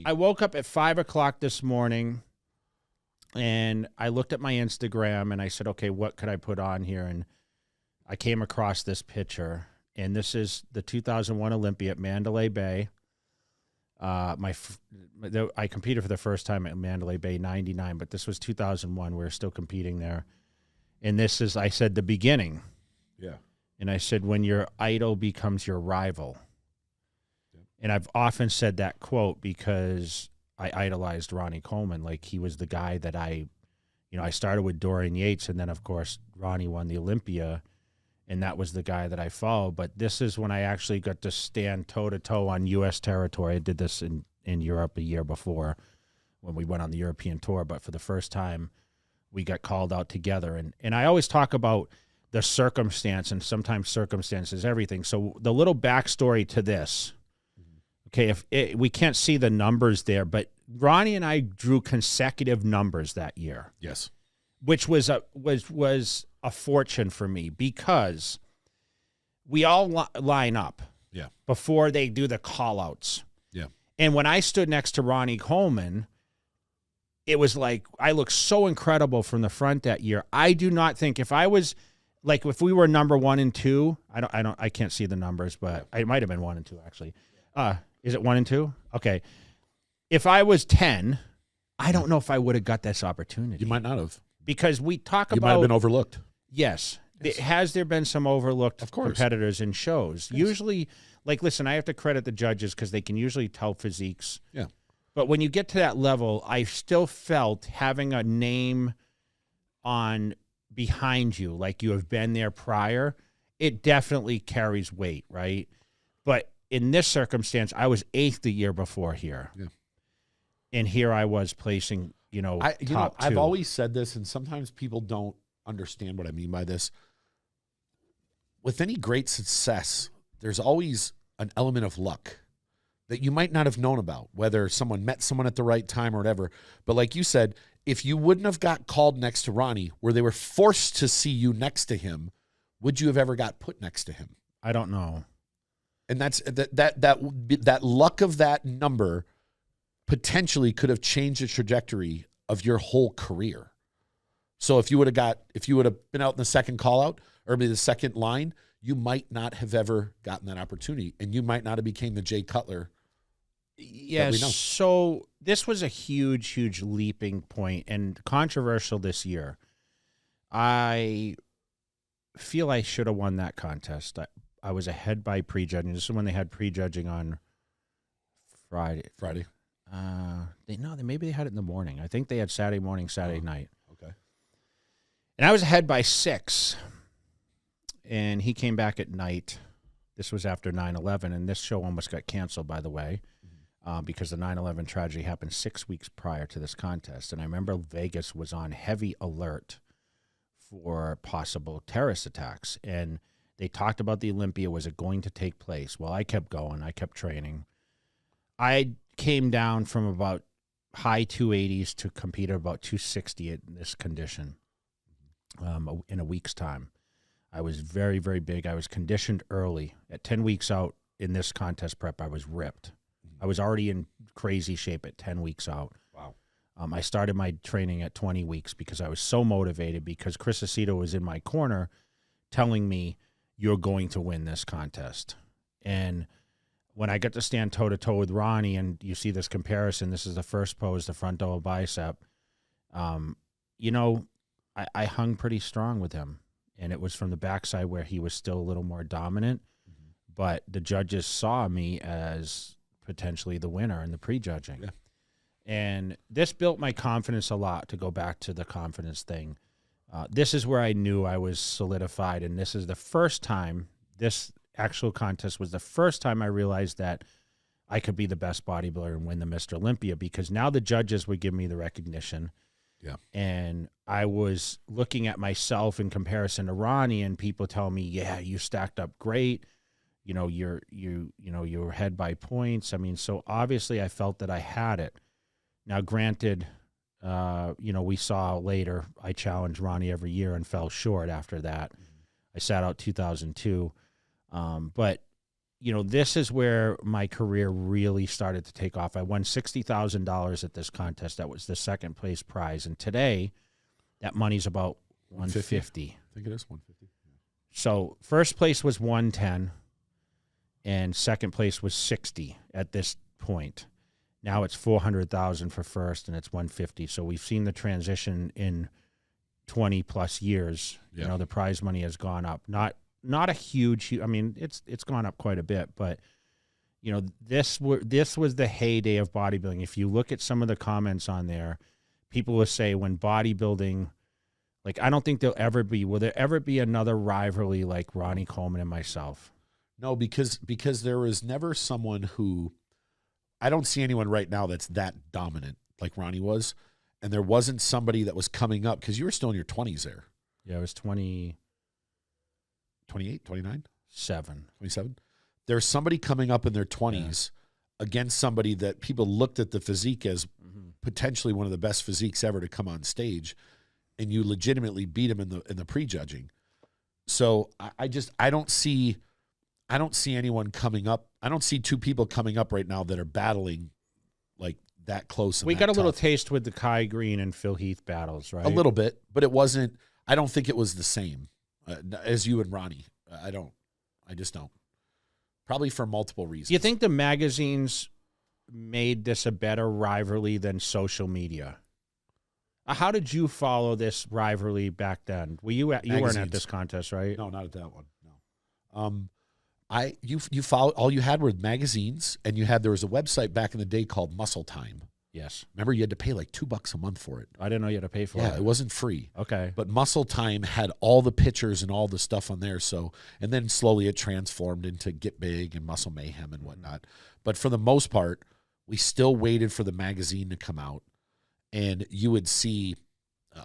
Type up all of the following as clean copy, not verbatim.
I woke up at 5 o'clock this morning, and I looked at my Instagram, and I said, okay, what could I put on here? And I came across this picture, and this is the 2001 Olympia at Mandalay Bay. I competed for the first time at Mandalay Bay, 99, but this was 2001. We were still competing there. And this is, I said, the beginning. Yeah. And I said, when your idol becomes your rival. Yeah. And I've often said that quote because I idolized Ronnie Coleman. Like, he was the guy that I started with Dorian Yates, and then, of course, Ronnie won the Olympia, and that was the guy that I followed. But this is when I actually got to stand toe-to-toe on U.S. territory. I did this in Europe a year before when we went on the European tour, but for the first time, we got called out together. And I always talk about the circumstance, and sometimes circumstance is everything. So the little backstory to this, okay, we can't see the numbers there, but Ronnie and I drew consecutive numbers that year. Yes. Which was a fortune for me because we all line up before they do the call-outs. Yeah. And when I stood next to Ronnie Coleman, it was like I looked so incredible from the front that year. I do not think if we were number 1 and 2, I can't see the numbers, but it might have been 1 and 2 actually. Is it 1 and 2? Okay. If I was 10, I don't know if I would have got this opportunity. You might not have. Because we talk about... You might have been overlooked. Yes. Has there been some overlooked competitors in shows? Yes. Usually, listen, I have to credit the judges because they can usually tell physiques. Yeah. But when you get to that level, I still felt having a name behind you, like you have been there prior, it definitely carries weight, right? But in this circumstance, I was 8th the year before here. Yeah. And here I was placing, top 2. I've always said this, and sometimes people don't understand what I mean by this. With any great success, there's always an element of luck that you might not have known about, whether someone met someone at the right time or whatever. But like you said, if you wouldn't have got called next to Ronnie, where they were forced to see you next to him, would you have ever got put next to him? I don't know. And that's that luck of that number potentially could have changed the trajectory of your whole career. So if you would have been out in the second call out or maybe the second line, you might not have ever gotten that opportunity, and you might not have became the Jay Cutler. Yes. So this was a huge, huge leaping point and controversial this year. I feel I should have won that contest. I was ahead by prejudging. This is when they had prejudging on Friday. Maybe they had it in the morning. I think they had Saturday morning, Saturday night. Okay. And I was ahead by 6, and he came back at night. This was after 9/11, and this show almost got canceled, by the way, because the 9/11 tragedy happened 6 weeks prior to this contest. And I remember Vegas was on heavy alert for possible terrorist attacks, and they talked about the Olympia. Was it going to take place? Well, I kept going. I kept training. I came down from about high 280s to compete at about 260 in this condition in a week's time. I was very, very big. I was conditioned early. At 10 weeks out in this contest prep, I was ripped. I was already in crazy shape at 10 weeks out. Wow. I started my training at 20 weeks because I was so motivated because Chris Aceto was in my corner telling me, you're going to win this contest. And when I got to stand toe-to-toe with Ronnie, and you see this comparison, this is the first pose, the front double bicep, I hung pretty strong with him. And it was from the backside where he was still a little more dominant. Mm-hmm. But the judges saw me as potentially the winner in the prejudging. Yeah. And this built my confidence a lot, to go back to the confidence thing. This is where I knew I was solidified, and this is the first time, this actual contest was the first time I realized that I could be the best bodybuilder and win the Mr. Olympia, because now the judges would give me the recognition. Yeah. And I was looking at myself in comparison to Ronnie, and people tell me, yeah, you stacked up great. You're ahead by points. I mean, so obviously I felt that I had it. Now, granted, we saw later I challenged Ronnie every year and fell short after that. Mm-hmm. I sat out 2002. But this is where my career really started to take off. I won $60,000 at this contest. That was the second place prize. And today, that money's about $150. I think it is $150. So first place was $110, and second place was $60 at this point. Now it's $400,000 for first, and it's $150. So we've seen the transition in 20 plus years. Yeah. The prize money has gone up. Not a huge. I mean, it's gone up quite a bit, but this was the heyday of bodybuilding. If you look at some of the comments on there, people will say when bodybuilding, like, I don't think will there ever be another rivalry like Ronnie Coleman and myself? No, because there was never someone who, I don't see anyone right now that's that dominant like Ronnie was, and there wasn't somebody that was coming up, because you were still in your 20s there. Yeah, I was 28, 29? 27. There's somebody coming up in their 20s against somebody that people looked at the physique as potentially one of the best physiques ever to come on stage, and you legitimately beat him in the prejudging. So I don't see anyone coming up. I don't see two people coming up right now that are battling like that close. We got a little taste with the Kai Green and Phil Heath battles, right? A little bit, but it wasn't. I don't think it was the same as you and Ronnie. I just don't. Probably for multiple reasons. Do you think the magazines made this a better rivalry than social media? How did you follow this rivalry back then? You weren't at this contest, right? No, not at that one. No. You followed, all you had were magazines, and there was a website back in the day called Muscle Time. Yes. Remember, you had to pay like $2 a month for it. I didn't know you had to pay for it. Yeah, it wasn't free. Okay. But Muscle Time had all the pictures and all the stuff on there. So, and then slowly it transformed into Get Big and Muscle Mayhem and whatnot. But for the most part, we still waited for the magazine to come out, and you would see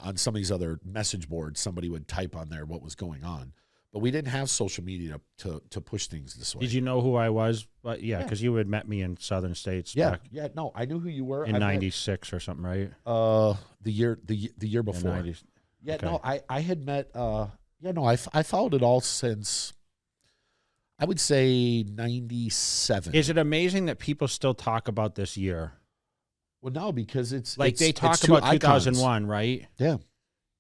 on some of these other message boards, somebody would type on there what was going on. But we didn't have social media to push things this way. Did you know who I was? But yeah, because you had met me in Southern States. Yeah, no, I knew who you were in '96 or something, right? The year before. Yeah, okay. No, I had met. I followed it all since, I would say, '97. Is it amazing that people still talk about this year? Well, no, because it's like they talk about 2001, right? Yeah.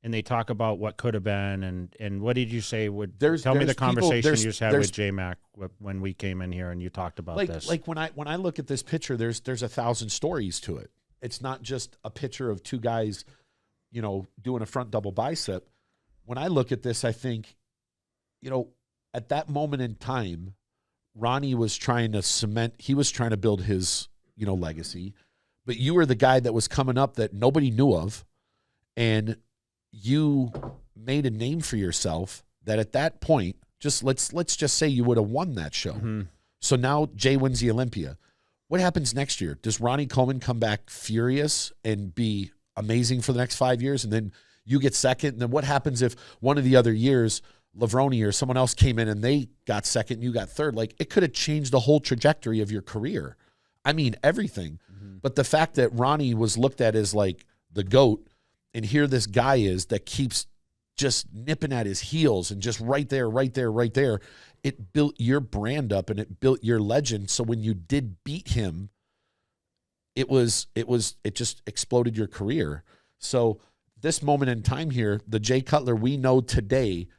And they talk about what could have been, and what did you say? Tell me the people, conversation you just had with J-Mac when we came in here and you talked about this. Like when I look at this picture, there's 1,000 stories to it. It's not just a picture of two guys, doing a front double bicep. When I look at this, I think, at that moment in time, Ronnie was trying to build his, legacy, but you were the guy that was coming up that nobody knew of, and you made a name for yourself that at that point, let's just say you would have won that show. Mm-hmm. So now Jay wins the Olympia. What happens next year? Does Ronnie Coleman come back furious and be amazing for the next 5 years, and then you get second? And then what happens if one of the other years, Lavroni or someone else came in and they got second and you got third? Like, it could have changed the whole trajectory of your career. I mean, everything. Mm-hmm. But the fact that Ronnie was looked at as like the GOAT, and here this guy is that keeps just nipping at his heels and just right there, it built your brand up and it built your legend. So when you did beat him, it just exploded your career. So this moment in time here, the Jay Cutler we know today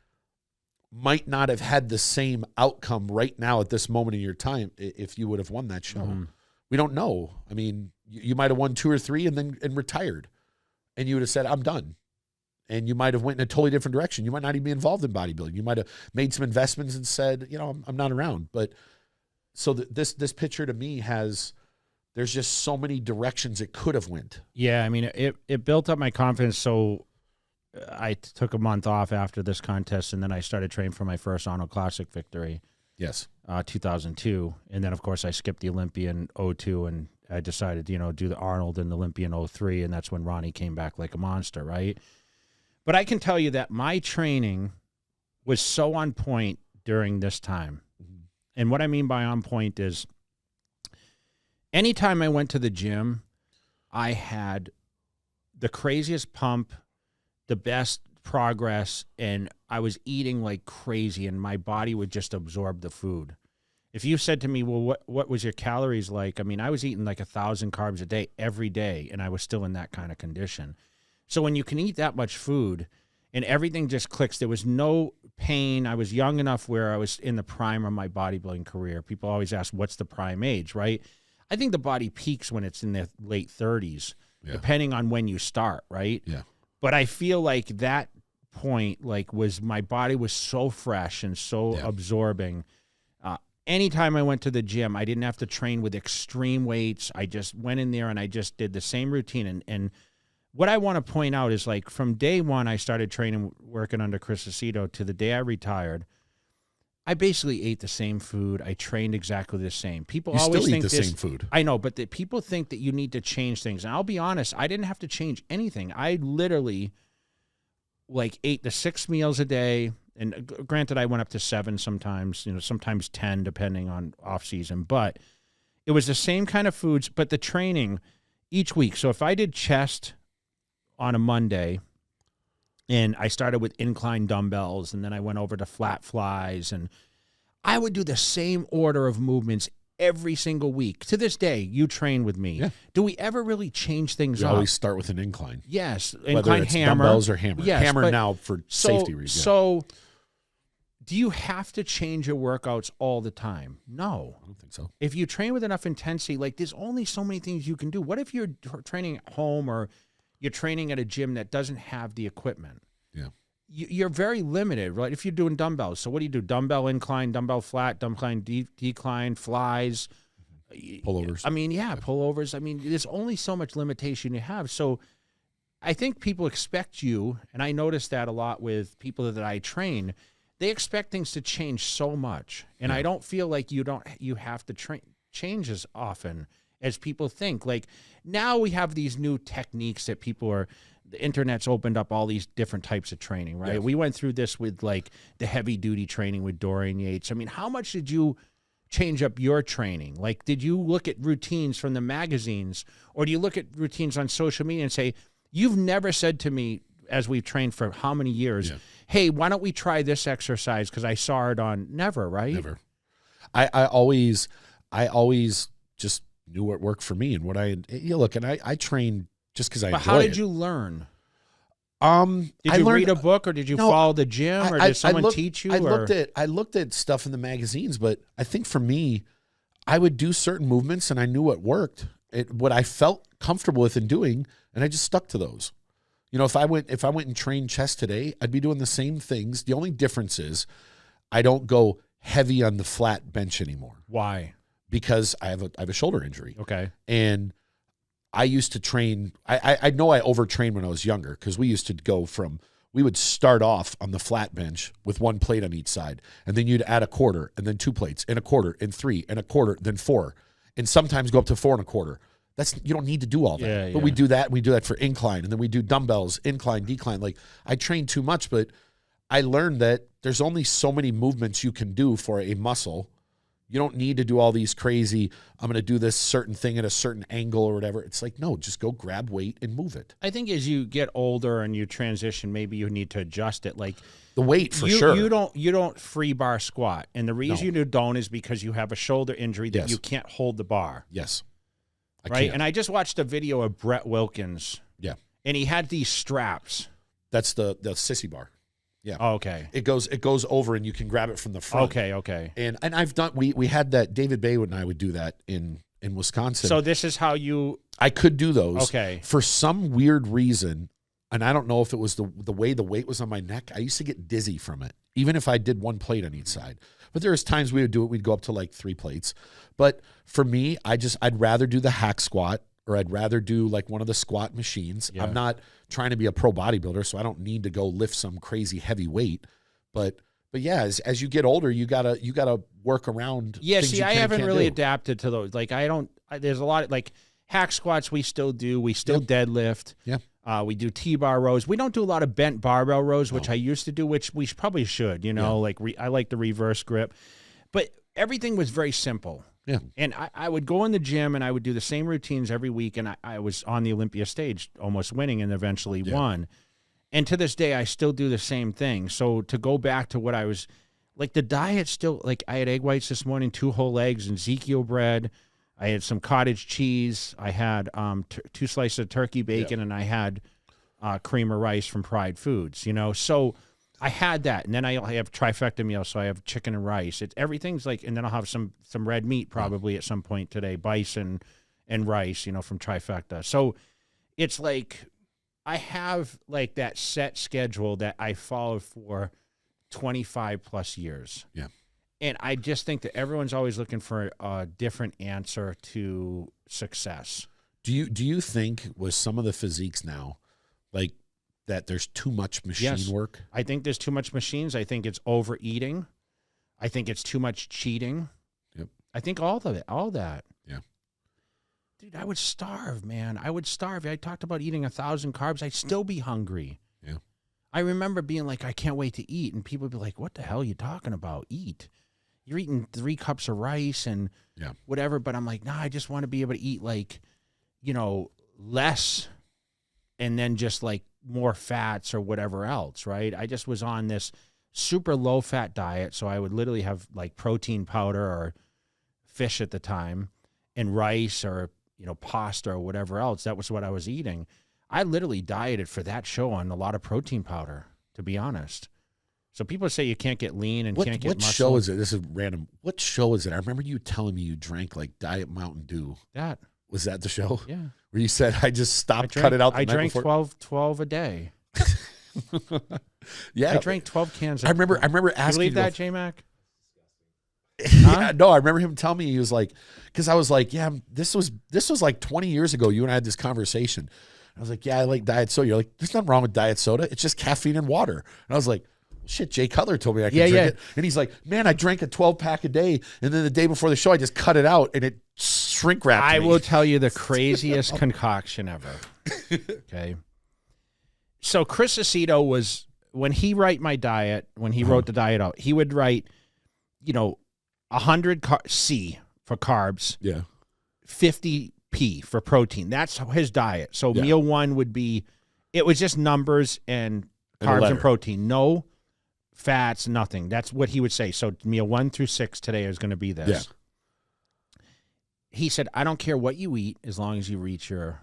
might not have had the same outcome right now at this moment in your time if you would have won that show. Mm-hmm. We don't know. I mean, you might have won 2 or 3 and retired. And you would have said, I'm done. And you might have went in a totally different direction. You might not even be involved in bodybuilding. You might have made some investments and said, I'm not around. But so this picture to me there's just so many directions it could have went. Yeah, I mean, it built up my confidence. So I took a month off after this contest, and then I started training for my first Arnold Classic victory. Yes. 2002. And then, of course, I skipped the Olympia in 2002, and I decided, do the Arnold and the Olympia in 2003, and that's when Ronnie came back like a monster, right? But I can tell you that my training was so on point during this time. Mm-hmm. And what I mean by on point is anytime I went to the gym, I had the craziest pump, the best progress, and I was eating like crazy, and my body would just absorb the food. If you said to me, well, what was your calories like? I mean, I was eating like 1,000 carbs a day every day, and I was still in that kind of condition. So when you can eat that much food and everything just clicks, there was no pain. I was young enough where I was in the prime of my bodybuilding career. People always ask, what's the prime age, right? I think the body peaks when it's in the late 30s, depending on when you start, right? Yeah. But I feel like that point, like, was my body was so fresh and so absorbing. Anytime I went to the gym, I didn't have to train with extreme weights. I just went in there and I just did the same routine. And what I want to point out is, like, from day one, I started training, working under Chris Aceto, to the day I retired, I basically ate the same food. I trained exactly the same. People always think the same food. I know, but people think that you need to change things. And I'll be honest, I didn't have to change anything. I literally, like, ate the 6 meals a day. And granted, I went up to 7 sometimes, sometimes 10, depending on off season. But it was the same kind of foods, but the training each week. So if I did chest on a Monday, and I started with incline dumbbells, and then I went over to flat flies, and I would do the same order of movements every single week. To this day, you train with me. Yeah. Do we ever really change things up? We always start with an incline. Yes, Whether incline it's hammer. dumbbells or hammer. Yes, hammer now for safety reasons. So do you have to change your workouts all the time? No. I don't think so. If you train with enough intensity, like, there's only so many things you can do. What if you're training at home or you're training at a gym that doesn't have the equipment? Yeah. You're very limited, right? If you're doing dumbbells. So what do you do? Dumbbell incline, dumbbell flat, dumbbell decline, flies. Pullovers. I mean, pullovers. I mean, there's only so much limitation you have. So I think people expect you, and I notice that a lot with people that I train, they expect things to change so much. And I don't feel like you have to change as often as people think. Like, now we have these new techniques that the internet's opened up all these different types of training, right? Yeah. We went through this with, like, the heavy duty training with Dorian Yates. I mean, how much did you change up your training? Like, did you look at routines from the magazines, or do you look at routines on social media and say, you've never said to me, as we've trained for how many years, hey, why don't we try this exercise because I saw it on? Never, right? Never. I always just knew what worked for me and what I trained just because I enjoy it. But how did you learn? Did you read a book, or did you follow the gym, or did someone teach you? I looked at stuff in the magazines, but I think for me, I would do certain movements and I knew what worked, what I felt comfortable with in doing, and I just stuck to those. If I went and trained chest today, I'd be doing the same things. The only difference is I don't go heavy on the flat bench anymore. Why? Because I have a shoulder injury. Okay. And I used to train. I know I overtrained when I was younger, because we used to we would start off on the flat bench with 1 plate on each side, and then you'd add a quarter, and then 2 plates, and a quarter, and 3, and a quarter, then 4, and sometimes go up to 4 1/4. You don't need to do all that. But we do that. We do that for incline, and then we do dumbbells, incline, decline. Like, I train too much, but I learned that there's only so many movements you can do for a muscle. You don't need to do all these crazy, I'm going to do this certain thing at a certain angle or whatever. It's like, no, just go grab weight and move it. I think as you get older and you transition, maybe you need to adjust it. Like, the weight, for sure. You don't free bar squat. And the reason you don't is because you have a shoulder injury that you can't hold the bar. Yes. Right? And I just watched a video of Brett Wilkins. Yeah. And he had these straps. That's the sissy bar. Yeah. Oh, okay. It goes over, and you can grab it from the front. Okay. And I've done, we had that, David Baywood and I would do that in Wisconsin. So this is how I could do those. Okay. For some weird reason, and I don't know if it was the way the weight was on my neck, I used to get dizzy from it, even if I did 1 plate on each side. But there was times we would do it, we'd go up to like 3 plates. But for me, I'd rather do the hack squat, or I'd rather do like one of the squat machines. Yeah. I'm not trying to be a pro bodybuilder, so I don't need to go lift some crazy heavy weight. But yeah, as you get older, you gotta work around. Yeah, see, I haven't really adapted to those. Like, there's a lot of, like, hack squats we still do. We still deadlift. Yeah. We do T-bar rows. We don't do a lot of bent barbell rows, which I used to do, which we probably should, like I like the reverse grip. But everything was very simple. Yeah. And I would go in the gym and I would do the same routines every week. And I was on the Olympia stage almost winning and eventually won. And to this day, I still do the same thing. So to go back to what I was like the diet still, like I had egg whites this morning, 2 whole eggs and Ezekiel bread. I had some cottage cheese. I had 2 slices of turkey bacon, and I had cream of rice from Pride Foods, you know. So I had that, and then I have trifecta meal, so I have chicken and rice. Everything's like, and then I'll have some red meat probably at some point today, bison and rice, you know, from trifecta. So it's like I have like that set schedule that I followed for 25 plus years. Yeah. And I just think that everyone's always looking for a different answer to success. Do you think with some of the physiques now, like that there's too much machine work? I think there's too much machines. I think it's overeating. I think it's too much cheating. Yep. I think all that. Yeah. Dude, I would starve, man. I would starve. I talked about eating 1,000 carbs. I'd still be hungry. Yeah. I remember being like, I can't wait to eat. And people would be like, what the hell are you talking about? Eat. You're eating 3 cups of rice and whatever. But I'm like, nah, I just want to be able to eat like, you know, less and then just like more fats or whatever else, right? I just was on this super low fat diet. So I would literally have like protein powder or fish at the time and rice or, you know, pasta or whatever else. That was what I was eating. I literally dieted for that show on a lot of protein powder, to be honest. So people say you can't get lean and can't get muscle. What show is it? This is random. What show is it? I remember you telling me you drank like Diet Mountain Dew. Was that the show? Yeah. Where you said, I just stopped, cut it out the I night drank before? 12 a day. Yeah. I drank 12 cans. I remember asking you believe you that, J-Mac? Yeah, no, I remember him telling me, he was like, because I was like, yeah, this was like 20 years ago. You and I had this conversation. I was like, yeah, I like diet soda. You're like, there's nothing wrong with diet soda. It's just caffeine and water. And I was like, shit, Jay Cutler told me I could drink it. And he's like, man, I drank a 12-pack a day. And then the day before the show, I just cut it out and it shrink wrapped me. I will tell you the craziest concoction ever. Okay. So Chris Aceto was, when he wrote my diet, when he wrote the diet out, he would write, you know, 100 C for carbs. Yeah. 50 P for protein. That's his diet. So meal 1 would be, it was just numbers and carbs and protein. No fats, nothing. That's what he would say. So meal 1 through 6 today is going to be this. Yeah. He said, I don't care what you eat as long as you reach your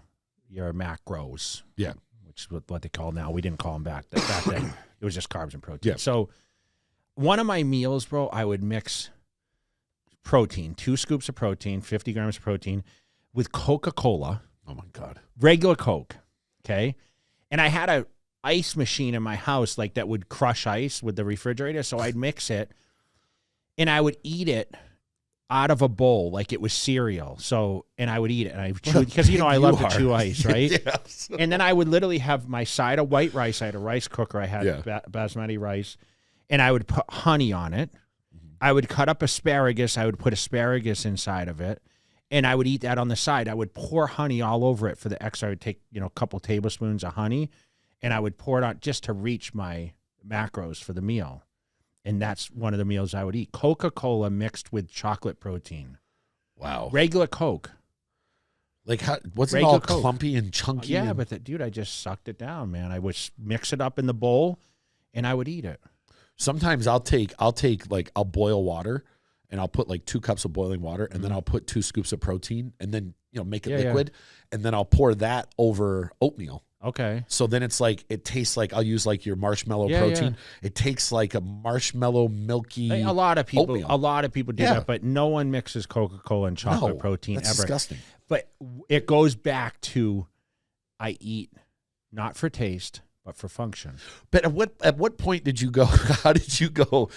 macros. Yeah. Which is what they call now. We didn't call them back then. It was just carbs and protein. Yeah. So one of my meals, bro, I would mix protein, 2 scoops of protein, 50 grams of protein with Coca-Cola. Oh my God. Regular Coke. Okay. And I had a ice machine in my house like that would crush ice with the refrigerator. So I'd mix it and I would eat it out of a bowl like it was cereal. So, and I would eat it and I chew, because you know I love to chew ice, right? Yes. And then I would literally have my side of white rice. I had a rice cooker. I had basmati rice, and I would put honey on it. I would cut up asparagus. I would put asparagus inside of it, and I would eat that on the side. I would pour honey all over it for the extra. I would take, you know, a couple tablespoons of honey, and I would pour it on just to reach my macros for the meal. And that's one of the meals I would eat. Coca-Cola mixed with chocolate protein. Wow. Regular Coke. Like, how, wasn't it all clumpy and chunky? Yeah, but dude, I just sucked it down, man. I would mix it up in the bowl, and I would eat it. Sometimes I'll boil water, and I'll put like 2 cups of boiling water, and then I'll put 2 scoops of protein, and then, you know, make it liquid, and then I'll pour that over oatmeal. Okay. So then it's like, it tastes like, I'll use like your marshmallow protein. Yeah. It tastes like a marshmallow milky. A lot of people do Yeah. that, but no one mixes Coca-Cola and chocolate protein that's ever. Disgusting. But it goes back to, I eat not for taste, but for function. But at what point did you go? How did you go?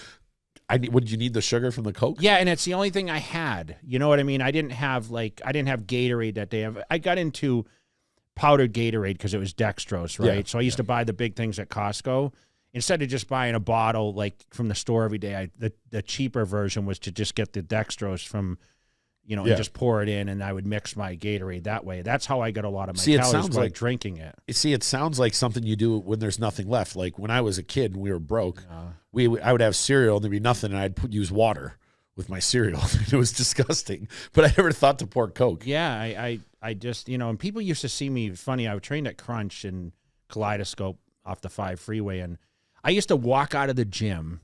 Would you need the sugar from the Coke? Yeah, and it's the only thing I had. You know what I mean? I didn't have Gatorade that day. I got into powdered Gatorade because it was dextrose, right? Yeah, so I used to buy the big things at Costco. Instead of just buying a bottle like from the store every day, the cheaper version was to just get the dextrose from, you know, and just pour it in, and I would mix my Gatorade that way. That's how I got a lot of my calories by drinking it. See, it sounds like something you do when there's nothing left. Like when I was a kid and we were broke, I would have cereal and there'd be nothing, and I'd use water with my cereal. It was disgusting, but I never thought to pour Coke. Yeah, I just, you know, and people used to see me funny. I trained at Crunch and Kaleidoscope off the 5 freeway, and I used to walk out of the gym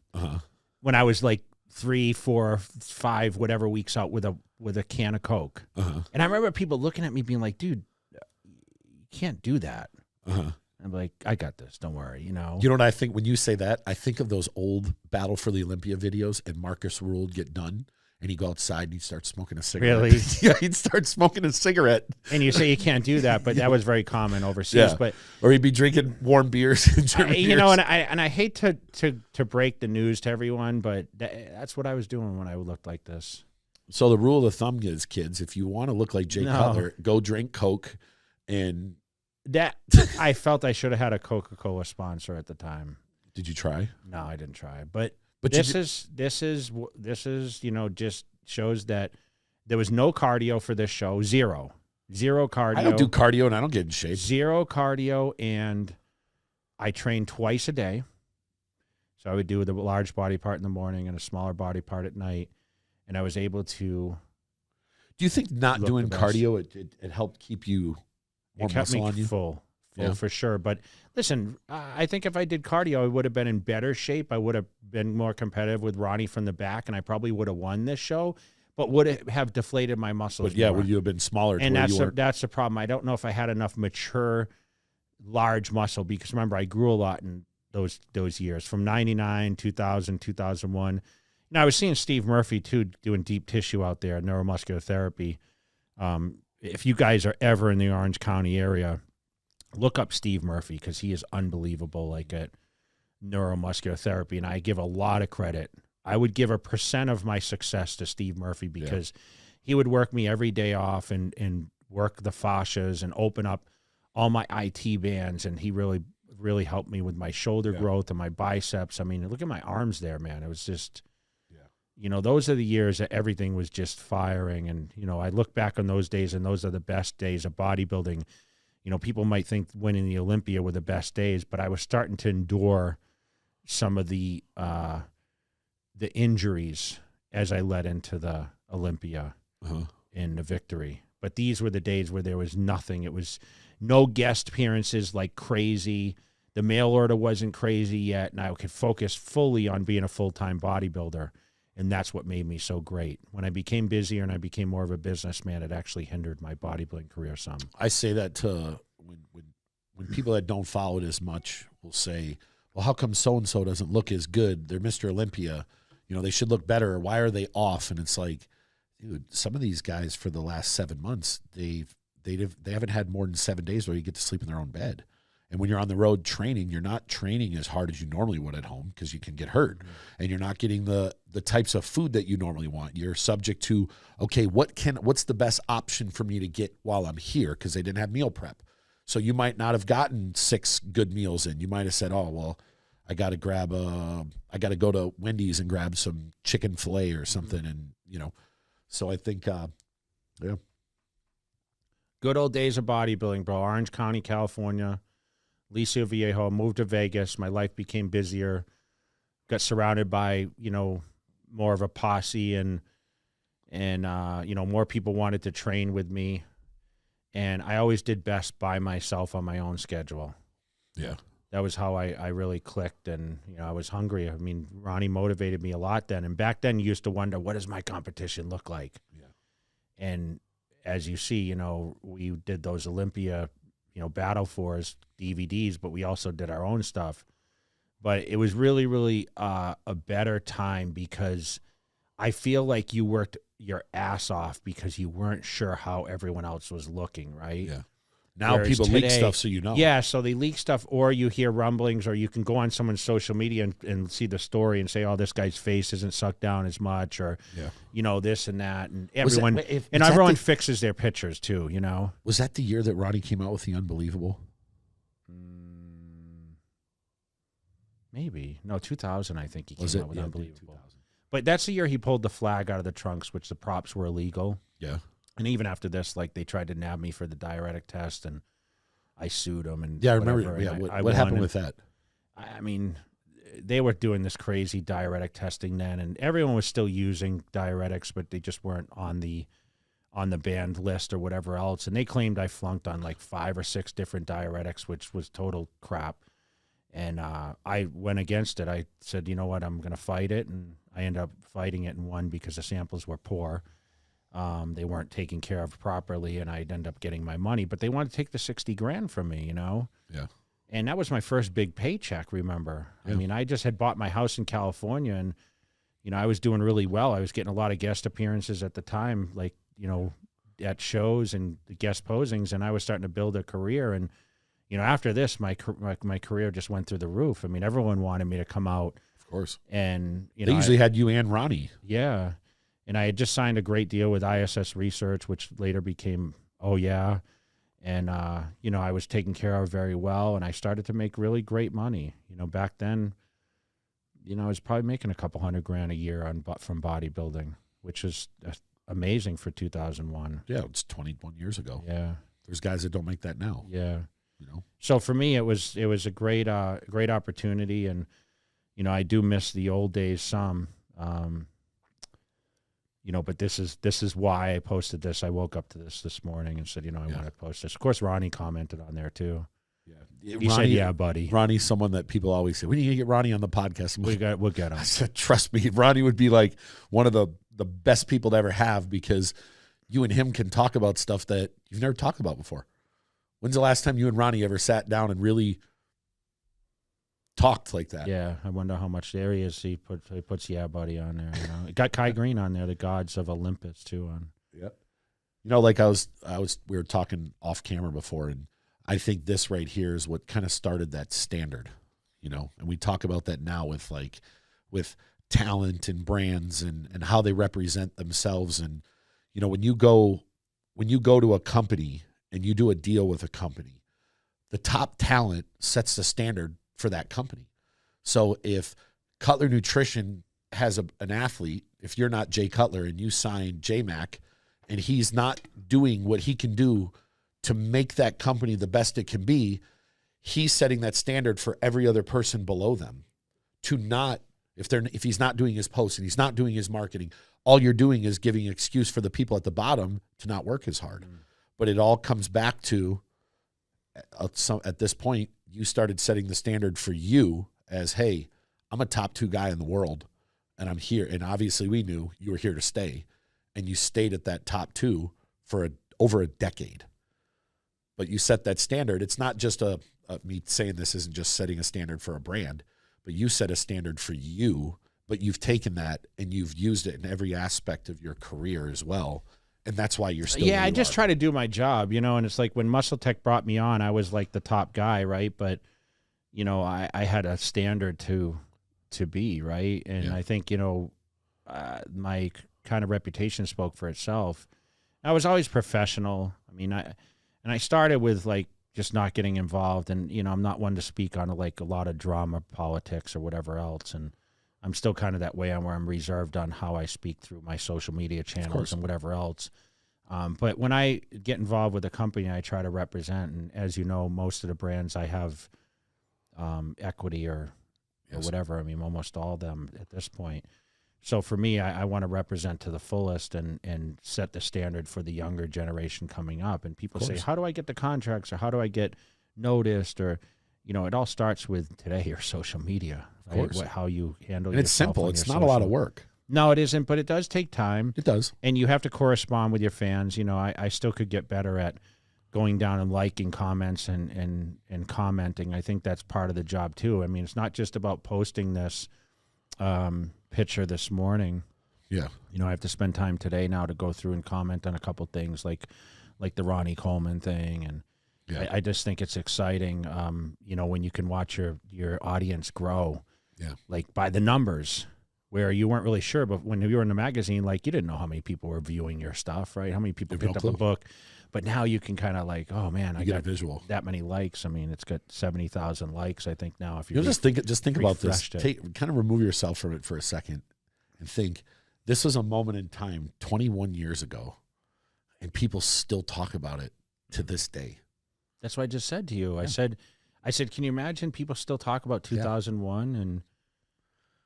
when I was like 3, 4, 5, whatever weeks out with a can of Coke. And I remember people looking at me being like, dude, you can't do that. I'm like, I got this. Don't worry. You know what I think when you say that? I think of those old Battle for the Olympia videos, and Marcus Rule would get done, and he'd go outside and he'd start smoking a cigarette. Really? Yeah, he'd start smoking a cigarette. And you say you can't do that, but that was very common overseas. But or he'd be drinking warm beers. And you know, and I hate to break the news to everyone, but that's what I was doing when I looked like this. So the rule of the thumb is, kids, if you want to look like Jay Cutler, go drink Coke. And that I felt I should have had a Coca-Cola sponsor at the time. Did you try? No, I didn't try. But this is you know, just shows that there was no cardio for this show. Zero cardio. I don't do cardio and I don't get in shape. Zero cardio, and I trained twice a day. So I would do the large body part in the morning and a smaller body part at night, and I was able to. Do you think not doing cardio it helped keep you more muscle on you? Full for sure. But listen, I think if I did cardio, I would have been in better shape. I would have been more competitive with Ronnie from the back, and I probably would have won this show, but would it have deflated my muscles? But yeah, more. would you have been smaller? And that's the problem. I don't know if I had enough mature, large muscle, because remember, I grew a lot in those years from 99, 2000, 2001. Now I was seeing Steve Murphy too, doing deep tissue out there, neuromuscular therapy. If you guys are ever in the Orange County area, look up Steve Murphy, because he is unbelievable, like at neuromuscular therapy. And I give a lot of credit. I would give 1% of my success to Steve Murphy, because he would work me every day off and work the fascias and open up all my IT bands. And he really, really helped me with my shoulder growth and my biceps. I mean, look at my arms there, man. It was just, you know, those are the years that everything was just firing. And, you know, I look back on those days, and those are the best days of bodybuilding. You know, people might think winning the Olympia were the best days, but I was starting to endure some of the injuries as I led into the Olympia in the victory. But these were the days where there was nothing. It was no guest appearances like crazy. The mail order wasn't crazy yet, and I could focus fully on being a full-time bodybuilder. And that's what made me so great. When I became busier and I became more of a businessman, it actually hindered my bodybuilding career some. I say that to when people that don't follow it as much will say, well, how come so-and-so doesn't look as good? They're Mr. Olympia. You know, they should look better. Why are they off? And it's like, dude, some of these guys for the last 7 months, they haven't had more than 7 days where you get to sleep in their own bed. And when you're on the road training, you're not training as hard as you normally would at home, because you can get hurt. And you're not getting the types of food that you normally want. You're subject to, okay, what's the best option for me to get while I'm here? Because they didn't have meal prep. So you might not have gotten 6 good meals in. You might have said, oh, well, I got to go to Wendy's and grab some chicken filet or something. And, you know, so I think, Good old days of bodybuilding, bro. Orange County, California. Aliso Viejo, moved to Vegas. My life became busier. Got surrounded by, you know, more of a posse, and you know, more people wanted to train with me. And I always did best by myself on my own schedule. Yeah. That was how I really clicked, and, you know, I was hungry. I mean, Ronnie motivated me a lot then. And back then you used to wonder, what does my competition look like? Yeah. And as you see, you know, we did those Olympia, you know, Battle Fours DVDs, but we also did our own stuff. But it was really, really a better time, because I feel like you worked your ass off because you weren't sure how everyone else was looking, right? Yeah. Now Whereas people today, leak stuff so you know. Yeah, so they leak stuff, or you hear rumblings, or you can go on someone's social media and see the story and say, oh, this guy's face isn't sucked down as much, or, you know, this and that. And everyone fixes their pictures too, you know. Was that the year that Ronnie came out with The Unbelievable? Maybe. No, 2000, I think he came out with Unbelievable. 2000. But that's the year he pulled the flag out of the trunks, which the props were illegal. Yeah. And even after this, like, they tried to nab me for the diuretic test, and I sued them. And yeah, I remember. Yeah, what happened with that? I mean, they were doing this crazy diuretic testing then, and everyone was still using diuretics, but they just weren't on the banned list or whatever else. And they claimed I flunked on like 5 or 6 different diuretics, which was total crap. And I went against it. I said, you know what, I'm going to fight it. And I ended up fighting it and won because the samples were poor. They weren't taken care of properly, and I'd end up getting my money. But they wanted to take the 60 grand from me, you know? Yeah. And that was my first big paycheck, remember? Yeah. I mean, I just had bought my house in California, and, you know, I was doing really well. I was getting a lot of guest appearances at the time, like, you know, at shows and guest posings, and I was starting to build a career. And, you know, after this, my career just went through the roof. I mean, everyone wanted me to come out. Of course. And, you they know, usually had you and Ronnie. Yeah. And I had just signed a great deal with ISS Research, which later became Oh Yeah. And, you know, I was taken care of very well, and I started to make really great money. You know, back then, you know, I was probably making a couple $100,000 a year from bodybuilding, which is amazing for 2001. Yeah, it's 21 years ago. Yeah. There's guys that don't make that now. Yeah. You know. So for me, it was a great opportunity, and, you know, I do miss the old days some. You know, but this is why I posted this. I woke up to this morning and said, you know, I want to post this. Of course, Ronnie commented on there too. Yeah, He said, "Yeah, buddy." Ronnie's someone that people always say, "We need to get Ronnie on the podcast." We'll get him. I said, "Trust me, Ronnie would be like one of the best people to ever have, because you and him can talk about stuff that you've never talked about before." When's the last time you and Ronnie ever sat down and really talked like that? Yeah, I wonder how much there he is. He puts "Yeah, buddy" on there. You know, it got Kai Green on there, the gods of Olympus too. On. Yep. You know, like we were talking off camera before, and I think this right here is what kind of started that standard, you know, and we talk about that now with talent and brands and how they represent themselves. And, you know, when you go to a company and you do a deal with a company, the top talent sets the standard for that company. So if Cutler Nutrition has an athlete, if you're not Jay Cutler and you sign J-Mac and he's not doing what he can do to make that company the best it can be, he's setting that standard for every other person below them to not, if he's not doing his posts and he's not doing his marketing, all you're doing is giving an excuse for the people at the bottom to not work as hard. But it all comes back to, at this point, you started setting the standard for you as, hey, I'm a top 2 guy in the world, and I'm here. And obviously we knew you were here to stay, and you stayed at that top 2 for over a decade. But you set that standard. It's not just me saying this isn't just setting a standard for a brand, but you set a standard for you, but you've taken that and you've used it in every aspect of your career as well. And that's why you're still I just try to do my job, you know, and it's like when Muscle Tech brought me on, I was like the top guy, right? But, you know, I had a standard to be, right? And I think, you know, my kind of reputation spoke for itself. I was always professional. I mean, I started with like just not getting involved, and, you know, I'm not one to speak on like a lot of drama, politics, or whatever else. And I'm still kind of that way on where I'm reserved on how I speak through my social media channels and whatever else. But when I get involved with a company, I try to represent. And as you know, most of the brands I have equity or whatever. I mean, almost all of them at this point. So for me, I want to represent to the fullest and set the standard for the younger generation coming up. And people say, how do I get the contracts, or how do I get noticed? Or, you know, it all starts with today or social media, right? How you handle it. And it's simple. It's not a lot of work. No, it isn't, but it does take time. It does. And you have to correspond with your fans. You know, I still could get better at going down and liking comments and commenting. I think that's part of the job too. I mean, it's not just about posting this picture this morning. Yeah. You know, I have to spend time today now to go through and comment on a couple things like the Ronnie Coleman thing. And I just think it's exciting, you know, when you can watch your audience grow, like by the numbers, where you weren't really sure. But when you were in the magazine, like, you didn't know how many people were viewing your stuff, right? How many people picked up a book. But now you can kind of like, oh man, I got a visual. That many likes. I mean, it's got 70,000 likes, I think now. If you just think about this, kind of remove yourself from it for a second and think, this was a moment in time 21 years ago, and people still talk about it to this day. That's what I just said to you. I said, can you imagine people still talk about 2001? And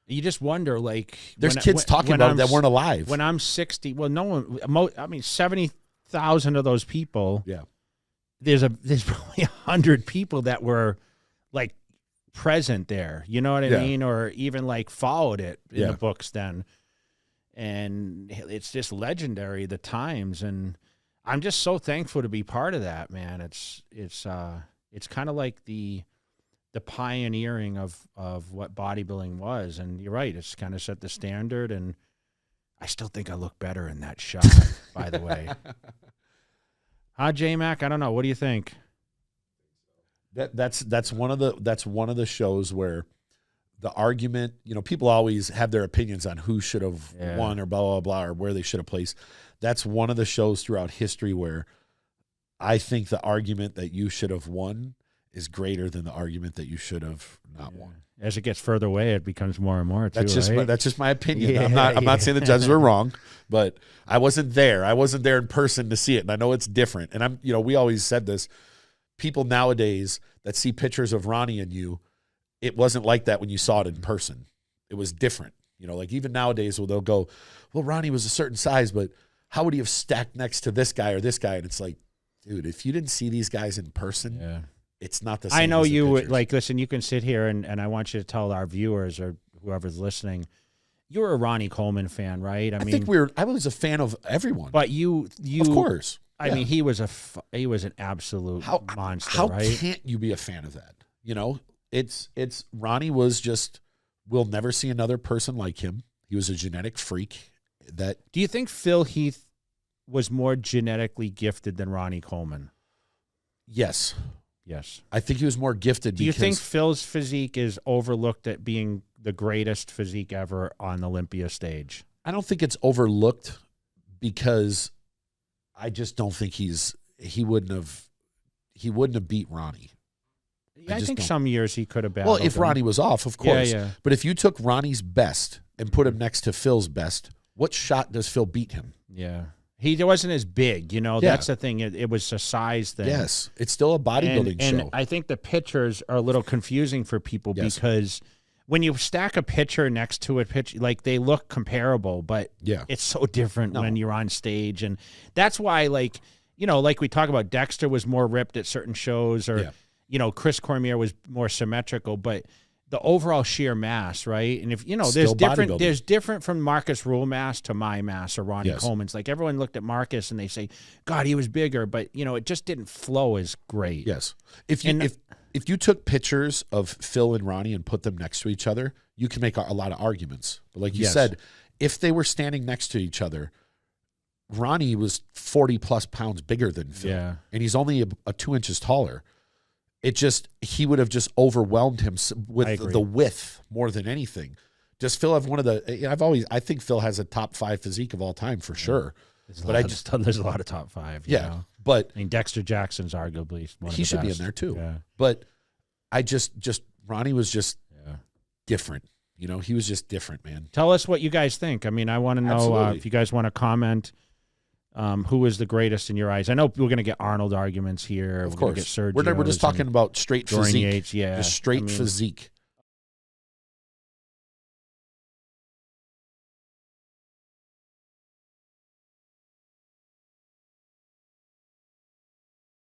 you just wonder, like, there's kids talking about it that weren't alive. When I'm 60, well, no one, I mean, 70,000 of those people. Yeah. There's probably 100 people that were like present there. You know what I Yeah. mean? Or even like followed it in Yeah. the books then. And it's just legendary, the times. And I'm just so thankful to be part of that, man. It's kind of like the pioneering of what bodybuilding was. And you're right, it's kind of set the standard. And I still think I look better in that shot, by the way. J-Mac? I don't know. What do you think? That's one of the shows where the argument, people always have their opinions on who should have won or blah, blah, blah, or where they should have placed. That's one of the shows throughout history where I think the argument that you should have won is greater than the argument that you should have not won. As it gets further away, it becomes more and more too, that's just my opinion. Yeah, I'm not saying the judges were wrong, but I wasn't there. I wasn't there in person to see it. And I know it's different. And we always said this, people nowadays that see pictures of Ronnie and you, it wasn't like that when you saw it in person. It was different. Like even nowadays they'll go, well, Ronnie was a certain size, but how would he have stacked next to this guy or this guy? And it's like, dude, if you didn't see these guys in person, it's not the same. I know as the you would pictures. like, listen, you can sit here and I want you to tell our viewers or whoever's listening, you're a Ronnie Coleman fan, right? I mean, I was a fan of everyone. But you of course. I mean, he was an absolute monster, how right? can't you be a fan of that? It's Ronnie was just, we'll never see another person like him. He was a genetic freak. Do you think Phil Heath was more genetically gifted than Ronnie Coleman? Yes. Yes. I think he was more gifted. Do you think Phil's physique is overlooked at being the greatest physique ever on the Olympia stage? I don't think it's overlooked because I just don't think he wouldn't have beat Ronnie. I think some years he could have battled. Well, if Ronnie was off, of course. Yeah. But if you took Ronnie's best and put him next to Phil's best, what shot does Phil beat him? Yeah. He wasn't as big, That's the thing. It was a size thing. Yes. It's still a bodybuilding show. And I think the pictures are a little confusing for people because when you stack a picture next to a picture, like they look comparable, but it's so different when you're on stage. And that's why, like we talk about, Dexter was more ripped at certain shows or, Chris Cormier was more symmetrical, but the overall sheer mass, right? And if, there's different from Marcus Rule mass to my mass or Ronnie Coleman's. Like everyone looked at Marcus and they say, God, he was bigger, but it just didn't flow as great. Yes. If you took pictures of Phil and Ronnie and put them next to each other, you can make a lot of arguments. But like you said, if they were standing next to each other, Ronnie was 40 plus pounds bigger than Phil. Yeah. And he's only a 2 inches taller. He would have just overwhelmed him with the width more than anything. Does Phil have one of the, I think Phil has a top 5 physique of all time for sure. There's a lot of top 5. Yeah. But I mean, Dexter Jackson's arguably one of the he should best. be in there too. Yeah. But Ronnie was just different. He was just different, man. Tell us what you guys think. I mean, I want to know if you guys want to comment. Who is the greatest in your eyes? I know we're going to get Arnold arguments here. Of course. We're going to get Sergio. We're just talking about straight physique. Yates, Just straight physique.